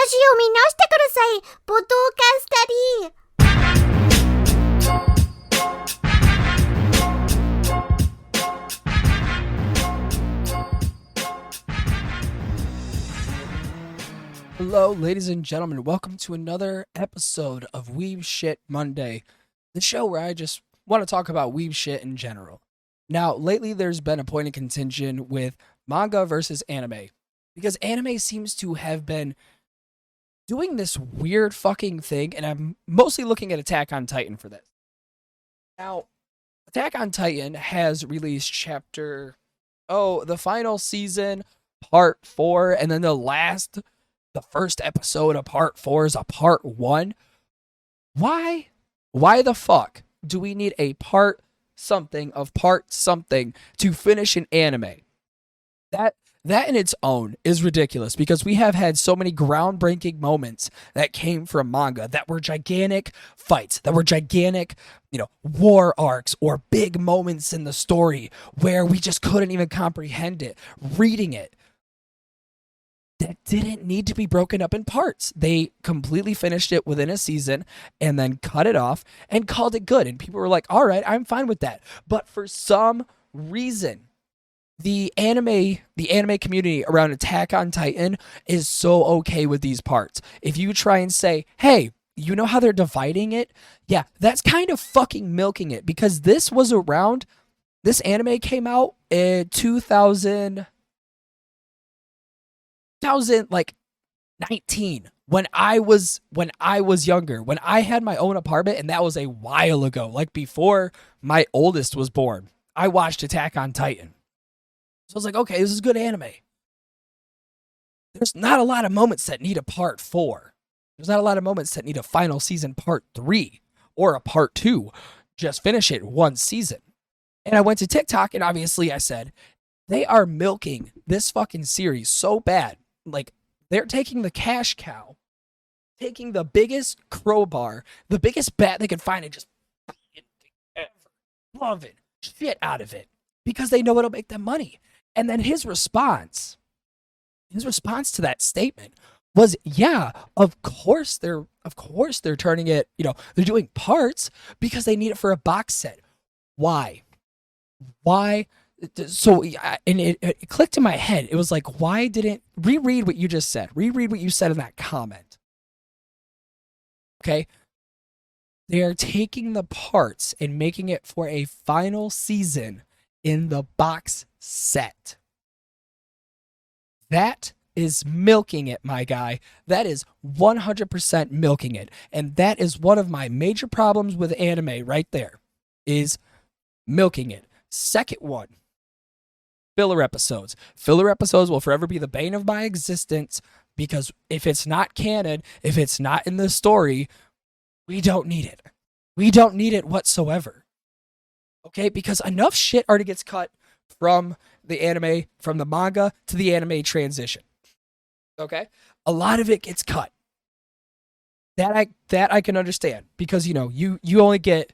話を見直してください。ポッドキャスタディ。Hello, ladies and gentlemen. Welcome to another episode of Weeb Shit Monday, the show where I just want to talk about weeb shit in general. Now, lately there's been a point of contention with manga versus anime, because anime seems to have been doing this weird fucking thing, and I'm mostly looking at Attack on Titan for this. Now, Attack on Titan has released the final season, part 4, and then the first episode of part 4 is a part 1. Why the fuck do we need a part something of part something to finish an anime? That in its own is ridiculous, because we have had so many groundbreaking moments that came from manga that were gigantic fights, that were gigantic, war arcs or big moments in the story where we just couldn't even comprehend it reading it. That didn't need to be broken up in parts. They completely finished it within a season and then cut it off and called it good. And people were like, all right, I'm fine with that. But for some reason, the anime community around Attack on Titan is so okay with these parts. If you try and say, hey, you know how they're dividing it? Yeah, that's kind of fucking milking it, because this anime came out in 2019, when I was younger, when I had my own apartment, and that was a while ago, like before my oldest was born. I watched Attack on Titan. So I was like, okay, this is good anime. There's not a lot of moments that need a part 4. There's not a lot of moments that need a final season part 3 or a part 2. Just finish it one season. And I went to TikTok, and obviously I said, they are milking this fucking series so bad. Like, they're taking the cash cow, taking the biggest crowbar, the biggest bat they could find, and just loving shit out of it, because they know it'll make them money. And then his response to that statement was, yeah, of course they're turning it, they're doing parts because they need it for a box set. Why? So, and it clicked in my head. It was like, why didn't reread what you just said? Reread what you said in that comment. Okay? They are taking the parts and making it for a final season in the box set. That is milking it, my guy. That is 100% milking it. And that is one of my major problems with anime right there, is milking it. Second one. Filler episodes. Filler episodes will forever be the bane of my existence, because if it's not canon, if it's not in the story, we don't need it. We don't need it whatsoever. Okay? Because enough shit already gets cut from the anime, from the manga to the anime transition. Okay? A lot of it gets cut. That I can understand, because you only get,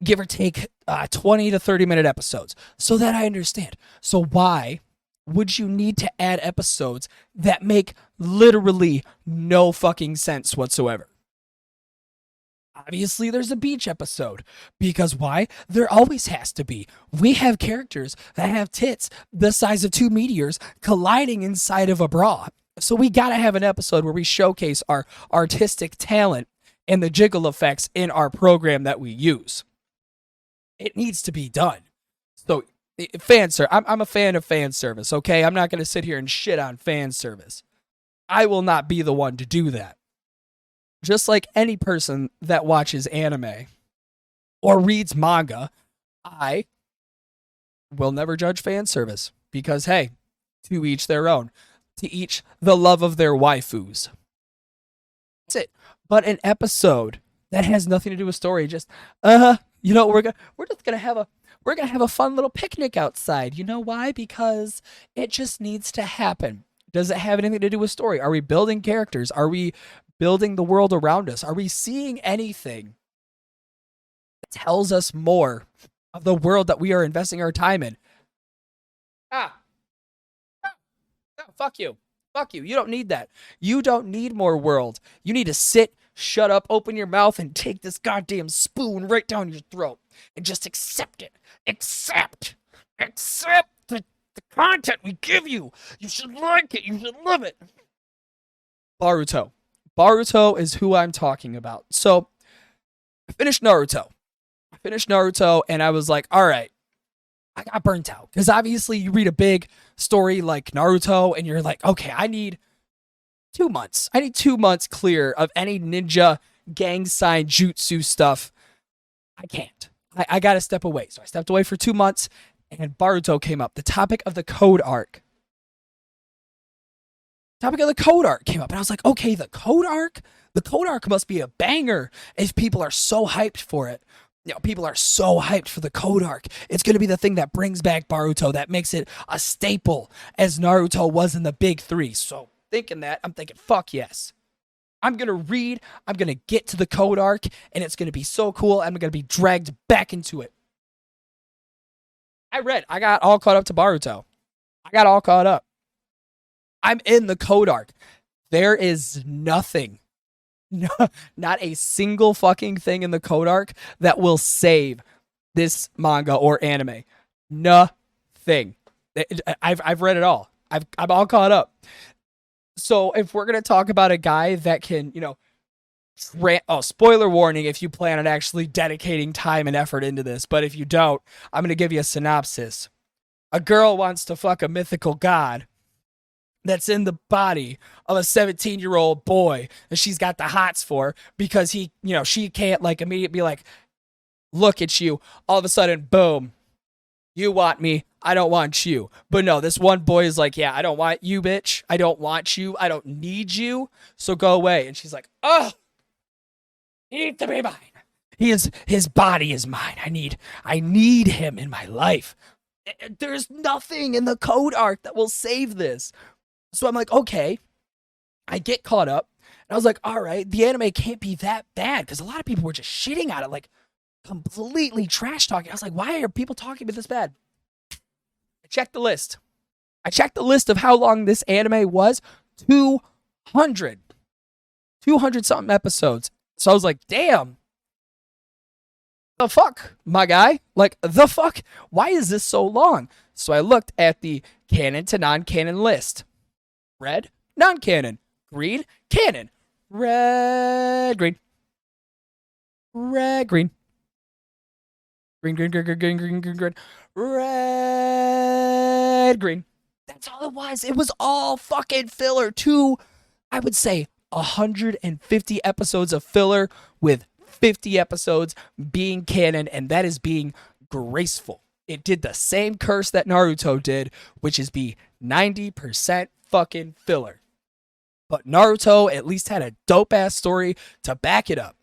give or take, 20 to 30 minute episodes. So that I understand. So why would you need to add episodes that make literally no fucking sense whatsoever? Obviously, there's a beach episode. Because why? There always has to be. We have characters that have tits the size of 2 meteors colliding inside of a bra. So we gotta have an episode where we showcase our artistic talent and the jiggle effects in our program that we use. It needs to be done. So, I'm a fan of fan service, okay? I'm not going to sit here and shit on fan service. I will not be the one to do that. Just like any person that watches anime or reads manga, I will never judge fan service, because, hey, to each their own. To each the love of their waifus. That's it. But an episode that has nothing to do with story, just, we're just gonna have a fun little picnic outside. You know why? Because it just needs to happen. Does it have anything to do with story? Are we building characters? Are we building the world around us? Are we seeing anything that tells us more of the world that we are investing our time in? Fuck you. Fuck you. You don't need that. You don't need more world. You need to sit, shut up, open your mouth, and take this goddamn spoon right down your throat and just accept it. Accept the content we give you. You should like it. You should love it. Boruto. Boruto is who I'm talking about. So, I finished Naruto, and I was like, all right, I got burnt out. Because obviously, you read a big story like Naruto, and you're like, okay, I need 2 months. I need 2 months clear of any ninja gang sign jutsu stuff. I can't. I got to step away. So I stepped away for 2 months, and Boruto came up. The topic of the code arc. Came up, and I was like, okay, the code arc? The code arc must be a banger if people are so hyped for it. You know, people are so hyped for the code arc. It's going to be the thing that brings back Boruto, that makes it a staple as Naruto was in the big three. So thinking that, I'm thinking, fuck yes. I'm going to read, I'm going to get to the code arc, and it's going to be so cool. I'm going to be dragged back into it. I got all caught up to Boruto. I got all caught up. I'm in the code arc. There is nothing, not a single fucking thing in the code arc that will save this manga or anime. Nothing. I've read it all. I'm all caught up. So if we're gonna talk about a guy that can, spoiler warning if you plan on actually dedicating time and effort into this, but if you don't, I'm gonna give you a synopsis. A girl wants to fuck a mythical god that's in the body of a 17-year-old boy that she's got the hots for because she can't immediately be like, look at you. All of a sudden, boom, you want me. I don't want you. But no, this one boy is like, yeah, I don't want you, bitch. I don't want you. I don't need you. So go away. And she's like, oh, he needs to be mine. His body is mine. I need him in my life. There's nothing in the code arc that will save this. So I'm like, okay, I get caught up. And I was like, all right, the anime can't be that bad because a lot of people were just shitting on it, completely trash talking. I was like, why are people talking about this bad? I checked the list. Of how long this anime was. 200 something episodes. So I was like, damn. The fuck, my guy? The fuck? Why is this so long? So I looked at the canon to non-canon list. Red, non-canon. Green, canon. Red, green. Red, green. Green. Red, green. That's all it was. It was all fucking filler. I would say 150 episodes of filler with 50 episodes being canon, and that is being graceful. It did the same curse that Naruto did, which is be 90% fucking filler. But Naruto at least had a dope-ass story to back it up.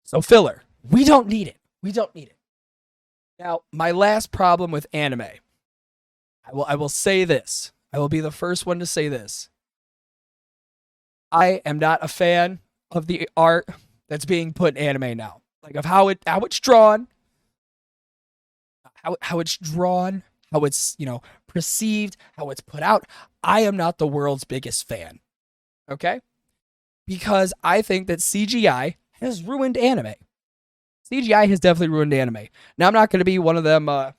So filler. We don't need it. Now, my last problem with anime. I will say this. I will be the first one to say this. I am not a fan of the art that's being put in anime now. Of how it's drawn, how it's perceived, how it's put out. I am not the world's biggest fan. Okay? Because I think that CGI has ruined anime. CGI has definitely ruined anime. Now, I'm not going to be one of them, I'm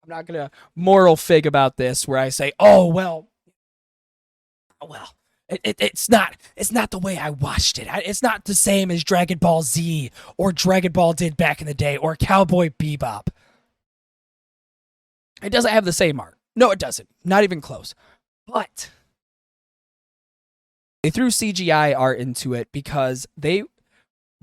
not going to moral fig about this where I say, it's not the way I watched it. It's not the same as Dragon Ball Z or Dragon Ball did back in the day or Cowboy Bebop. It doesn't have the same art. No, it doesn't. Not even close. But they threw CGI art into it because they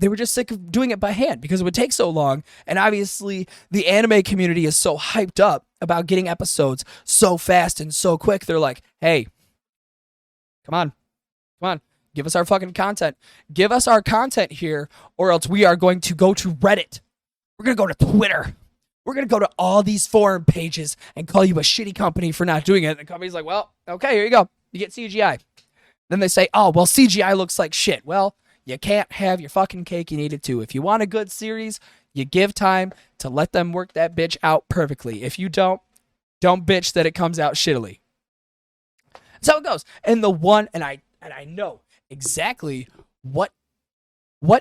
were just sick of doing it by hand because it would take so long. And obviously, the anime community is so hyped up about getting episodes so fast and so quick. They're like, hey, come on. Give us our fucking content. Give us our content here, or else we are going to go to Reddit. We're going to go to Twitter. We're going to go to all these forum pages and call you a shitty company for not doing it. And the company's like, well, okay, here you go. You get CGI. Then they say, oh, well, CGI looks like shit. Well, you can't have your fucking cake. You need it too. If you want a good series, you give time to let them work that bitch out perfectly. If you don't bitch that it comes out shittily. That's how it goes. And I know exactly what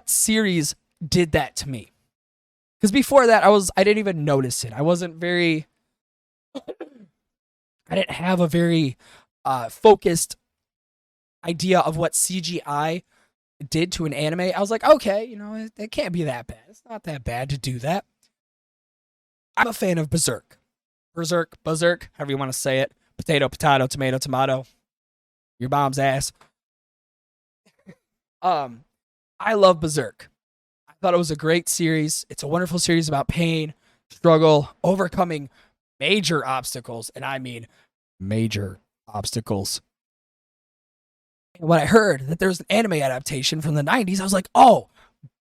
series did that to me. Because before that, I didn't even notice it. I didn't have a very focused idea of what CGI did to an anime. I was like, okay, it can't be that bad. It's not that bad to do that. I'm a fan of Berserk, however you want to say it. Potato, tomato, tomato. Your mom's ass. I love Berserk. I thought it was a great series. It's a wonderful series about pain, struggle, overcoming major obstacles, and I mean major obstacles. And when I heard that there was an anime adaptation from the 90s, I was like, oh,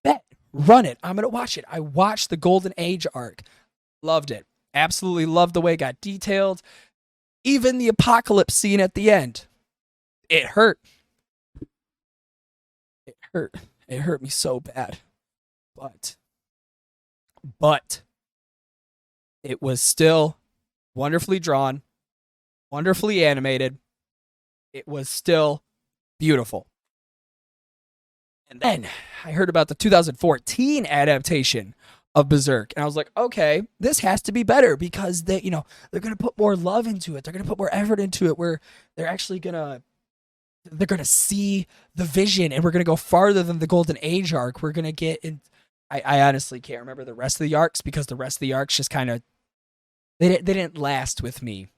bet, run it. I'm going to watch it. I watched the Golden Age arc. Loved it. Absolutely loved the way it got detailed. Even the apocalypse scene at the end. It hurt. It hurt. It hurt me so bad. But it was still wonderfully drawn, wonderfully animated. It was still beautiful. And then I heard about the 2014 adaptation of Berserk, and I was like, okay, this has to be better because they're going to put more love into it. They're going to put more effort into it where they're actually they're going to see the vision, and we're going to go farther than the Golden Age arc. We're going to get in. I honestly can't remember the rest of the arcs because the rest of the arcs just kind of, they didn't last with me,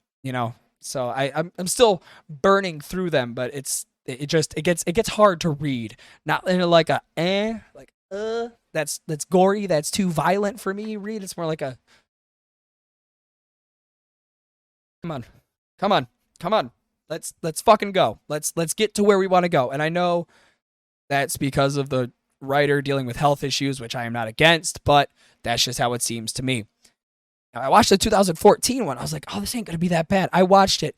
so I'm still burning through them, but it gets hard to read. Not in like that's gory, that's too violent for me. Read, it's more like a come on. Let's fucking go. Let's get to where we want to go. And I know that's because of the writer dealing with health issues, which I am not against, but that's just how it seems to me. Now, I watched the 2014 one. I was like, oh, this ain't gonna be that bad. I watched it.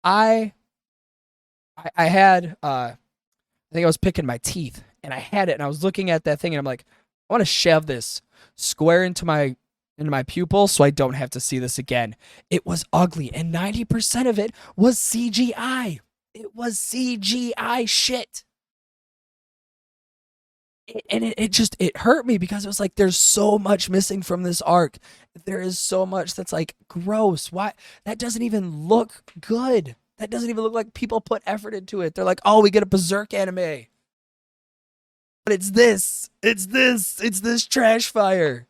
I had I think I was picking my teeth, and I had it, and I was looking at that thing, and I'm like, I want to shove this square into my pupil so I don't have to see this again. It was ugly, and 90% of it was CGI. It was CGI shit. It hurt me because it was like, there's so much missing from this arc. There is so much that's like gross. Why? That doesn't even look good. That doesn't even look like people put effort into it. They're like, oh, we get a Berserk anime. But it's this trash fire.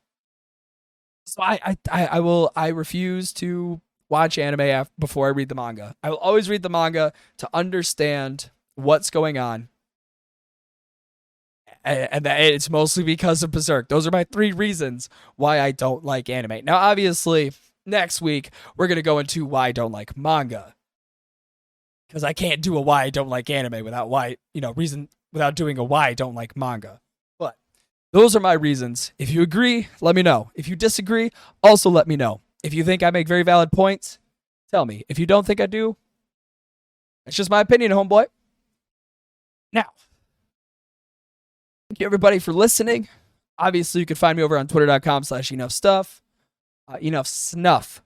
So I refuse to watch anime before I read the manga. I will always read the manga to understand what's going on. And it's mostly because of Berserk. Those are my 3 reasons why I don't like anime. Now, obviously, next week, we're going to go into why I don't like manga. Because I can't do a why I don't like anime without doing a why I don't like manga. But those are my reasons. If you agree, let me know. If you disagree, also let me know. If you think I make very valid points, tell me. If you don't think I do, it's just my opinion, homeboy. Now, thank you everybody for listening. Obviously, you can find me over on twitter.com/enoughstuff. Enoughsnuff.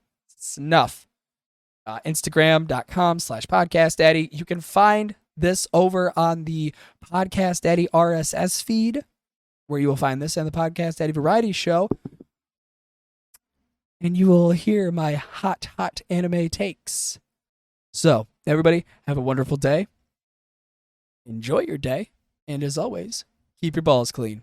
Instagram.com/PodcastDaddy. You can find this over on the PodcastDaddy RSS feed, where you will find this and the PodcastDaddy Variety Show. And you will hear my hot anime takes. So, everybody, have a wonderful day. Enjoy your day. And as always, keep your balls clean.